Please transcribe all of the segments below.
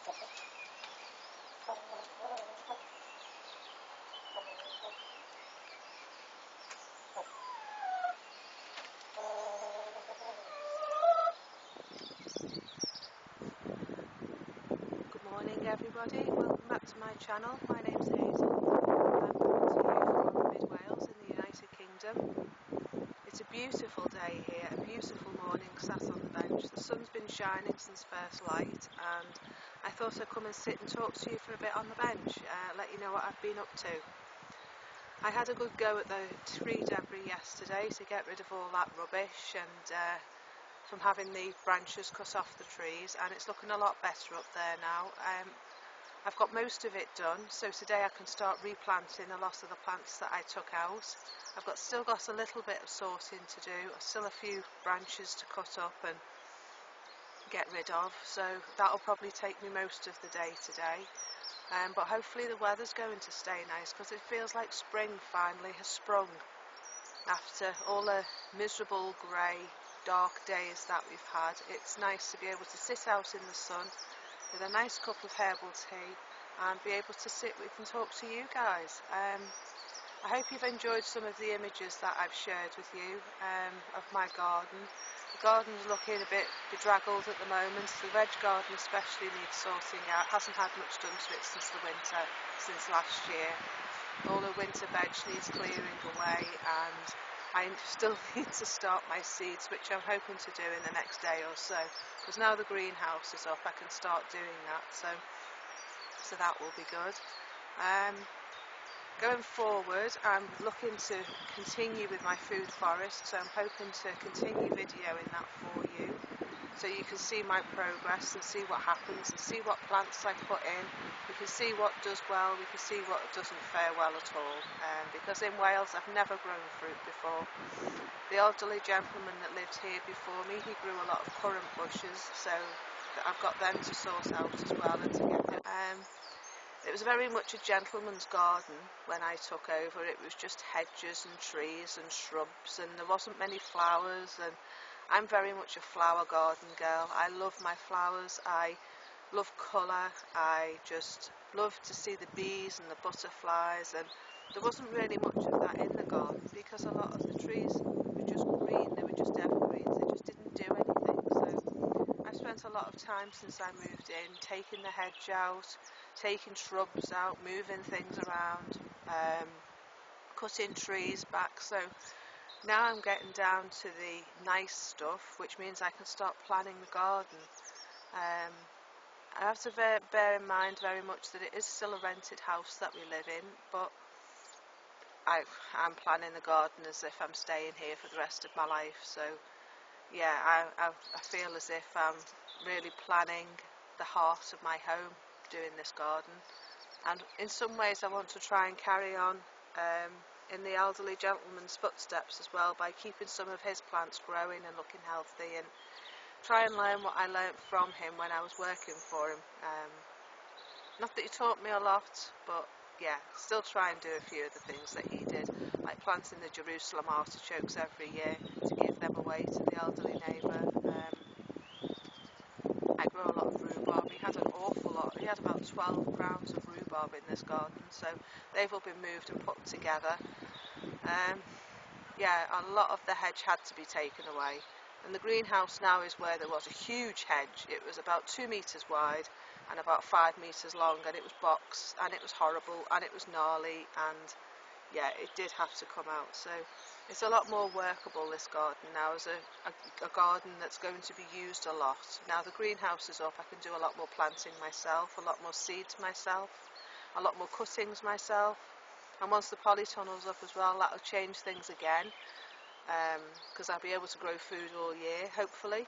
Good morning everybody, welcome back to my channel. My name's Hazel. I'm coming to you from mid Wales in the United Kingdom. It's a beautiful day here, a beautiful morning sat on the bench. The sun's been shining since first light and I thought I'd come and sit and talk to you for a bit on the bench, let you know what I've been up to. I had a good go at the tree debris yesterday to get rid of all that rubbish and from having the branches cut off the trees, and it's looking a lot better up there now. I've got most of it done, so today I can start replanting a lot of the plants that I took out. I've still got a little bit of sorting to do, still a few branches to cut up and get rid of, so that'll probably take me most of the day today. But hopefully the weather's going to stay nice because it feels like spring finally has sprung after all the miserable grey dark days that we've had. It's nice to be able to sit out in the sun with a nice cup of herbal tea and be able to sit with and talk to you guys. I hope you've enjoyed some of the images that I've shared with you of my garden. The garden's looking a bit bedraggled at the moment. The veg garden especially needs sorting out. Hasn't had much done to it since the winter, since last year. All the winter veg needs clearing away and I still need to start my seeds, which I'm hoping to do in the next day or so, because now the greenhouse is up I can start doing that, so that will be good. Going forward I'm looking to continue with my food forest, so I'm hoping to continue videoing that for you so you can see my progress and see what happens and see what plants I put in. We can see what does well, we can see what doesn't fare well at all, because in Wales I've never grown fruit before. The elderly gentleman that lived here before me, he grew a lot of currant bushes, so I've got them to sort out as well and to get them. It was very much a gentleman's garden when I took over. It was just hedges and trees and shrubs and there wasn't many flowers, and I'm very much a flower garden girl. I love my flowers, I love colour, I just love to see the bees and the butterflies, and there wasn't really much of that in the garden because a lot of the trees were just green, they were just evergreens, they just didn't do anything. So I've spent a lot of time since I moved in taking the hedge out, taking shrubs out, moving things around, cutting trees back, so now I'm getting down to the nice stuff, which means I can start planning the garden. I have to bear in mind very much that it is still a rented house that we live in, but I'm planning the garden as if I'm staying here for the rest of my life. So yeah, I feel as if I'm really planning the heart of my home doing this garden, and in some ways I want to try and carry on in the elderly gentleman's footsteps as well by keeping some of his plants growing and looking healthy, and try and learn what I learnt from him when I was working for him. Not that he taught me a lot, but yeah, still try and do a few of the things that he did, like planting the Jerusalem artichokes every year to give them away to the elderly neighbour. I grow a lot of rhubarb. He had an awful lot. He had about 12 grounds of rhubarb in this garden, so they've all been moved and put together. Yeah, a lot of the hedge had to be taken away, and the greenhouse now is where there was a huge hedge. It was about 2 metres wide and about 5 metres long, and it was boxed and it was horrible and it was gnarly, and yeah, it did have to come out. So it's a lot more workable, this garden now, as a garden that's going to be used a lot. Now the greenhouse is up, I can do a lot more planting myself, a lot more seeds myself, a lot more cuttings myself, and once the polytunnel's up as well, that'll change things again, because I'll be able to grow food all year, hopefully.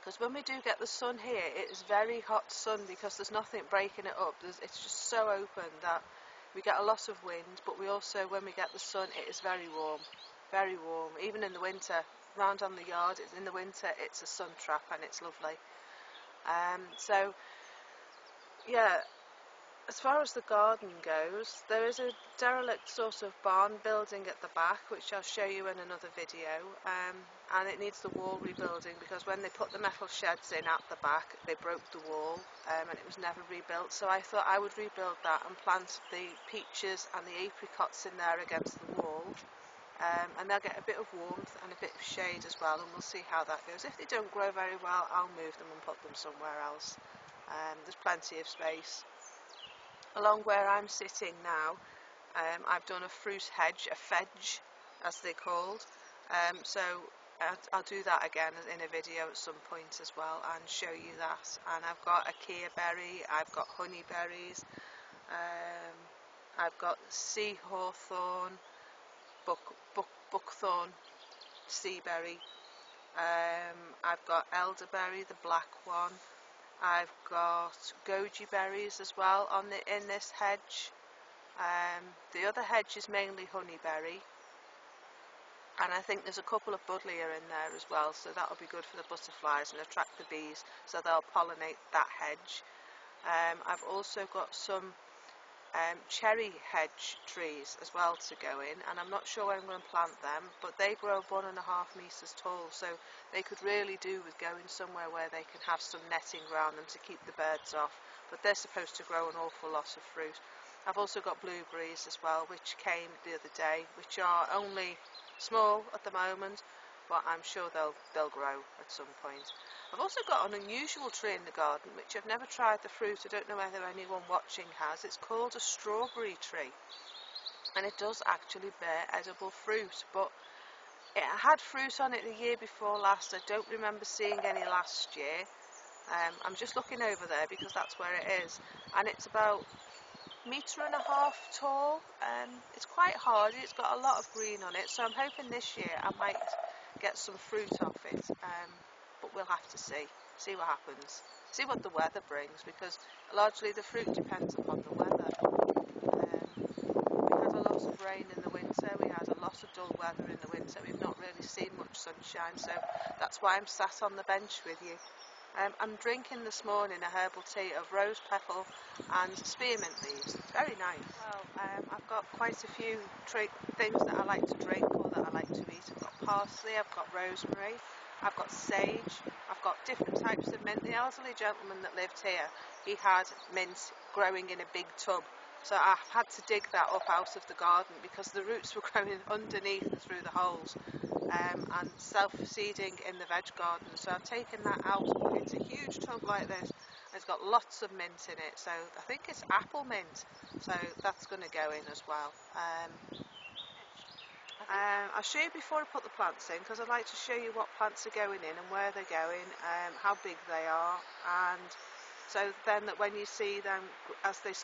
Because when we do get the sun here, it is very hot sun because there's nothing breaking it up. It's just so open that we get a lot of wind, but we also, when we get the sun, it is very warm, very warm. Even in the winter, round on the yard, in the winter, it's a sun trap and it's lovely. So, yeah, As far as the garden goes, there is a derelict sort of barn building at the back, which I'll show you in another video, and it needs the wall rebuilding because when they put the metal sheds in at the back, they broke the wall, and it was never rebuilt. So I thought I would rebuild that and plant the peaches and the apricots in there against the wall, and they'll get a bit of warmth and a bit of shade as well, and we'll see how that goes. If they don't grow very well, I'll move them and put them somewhere else. There's plenty of space. Along where I'm sitting now, I've done a fruit hedge, a fedge as they're called, so I'll do that again in a video at some point as well and show you that. And I've got a Kia berry, I've got honey berries, I've got sea hawthorn, buckthorn, sea berry, I've got elderberry, the black one, I've got goji berries as well in this hedge. The other hedge is mainly honeyberry, and I think there's a couple of buddleia in there as well, so that'll be good for the butterflies and attract the bees, so they'll pollinate that hedge. I've also got some cherry hedge trees as well to go in, and I'm not sure when I'm going to plant them, but they grow 1.5 meters tall, so they could really do with going somewhere where they can have some netting around them to keep the birds off, but they're supposed to grow an awful lot of fruit. I've also got blueberries as well, which came the other day, which are only small at the moment, but I'm sure they'll grow at some point. I've also got an unusual tree in the garden, which I've never tried the fruit. I don't know whether anyone watching has. It's called a strawberry tree, and it does actually bear edible fruit, but it had fruit on it the year before last. I don't remember seeing any last year. I'm just looking over there because that's where it is, and it's about 1.5 meters tall. It's quite hardy, it's got a lot of green on it, so I'm hoping this year I might get some fruit off it, but we'll have to see what happens, see what the weather brings, because largely the fruit depends upon the weather. We had a lot of rain in the winter, we had a lot of dull weather in the winter, we've not really seen much sunshine, so that's why I'm sat on the bench with you. I'm drinking this morning a herbal tea of rose petal and spearmint leaves. Very nice. Well, I've got quite a few things that I like to drink or that I like to eat. I've got parsley, I've got rosemary, I've got sage, I've got different types of mint. The elderly gentleman that lived here, he had mint growing in a big tub. So I had to dig that up out of the garden because the roots were growing underneath and through the holes. And self-seeding in the veg garden, so I've taken that out. It's a huge tub like this, it's got lots of mint in it, so I think it's apple mint, so that's going to go in as well. I'll show you before I put the plants in, because I'd like to show you what plants are going in and where they're going, how big they are, and so then that when you see them as they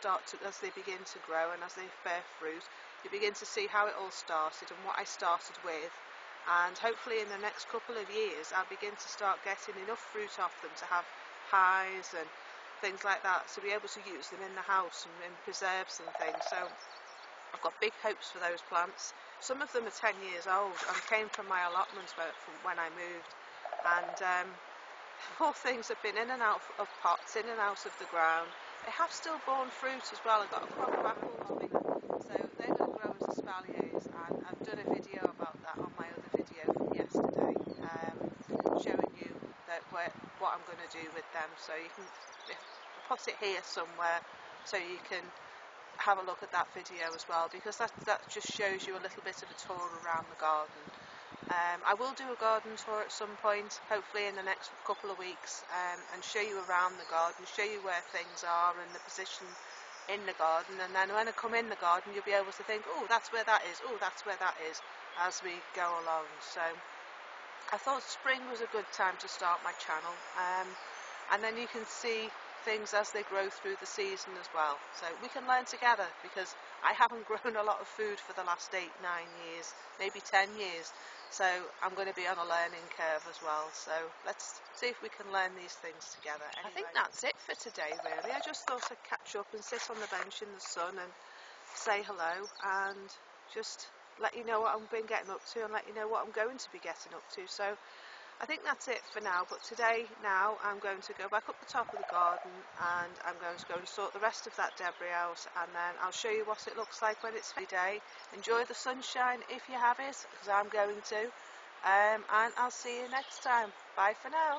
begin to grow and as they bear fruit, you begin to see how it all started and what I started with. And hopefully in the next couple of years I'll begin to start getting enough fruit off them to have pies and things like that, to be able to use them in the house and in preserves and things. So I've got big hopes for those plants. Some of them are 10 years old and came from my allotment from when I moved, and poor things have been in and out of pots, in and out of the ground. They have still borne fruit as well. I've got a crop of apples with them, so they're going to grow as espaliers, and I've done a video about that on my other video from yesterday, showing you what I'm going to do with them. So you can put it here somewhere so you can have a look at that video as well, because that just shows you a little bit of a tour around the garden. I will do a garden tour at some point, hopefully in the next couple of weeks, and show you around the garden, show you where things are and the position in the garden, and then when I come in the garden you'll be able to think, oh, that's where that is, oh, that's where that is, as we go along. So I thought spring was a good time to start my channel, and then you can see things as they grow through the season as well, so we can learn together, because I haven't grown a lot of food for the last 8-9 years, maybe 10 years, so I'm going to be on a learning curve as well. So let's see if we can learn these things together. Anyway, I think that's it for today really. I just thought I'd catch up and sit on the bench in the sun and say hello and just let you know what I've been getting up to and let you know what I'm going to be getting up to. So I think that's it for now, but today now I'm going to go back up the top of the garden and I'm going to go and sort the rest of that debris out, and then I'll show you what it looks like when it's day. Enjoy the sunshine if you have it, because I'm going to, and I'll see you next time. Bye for now.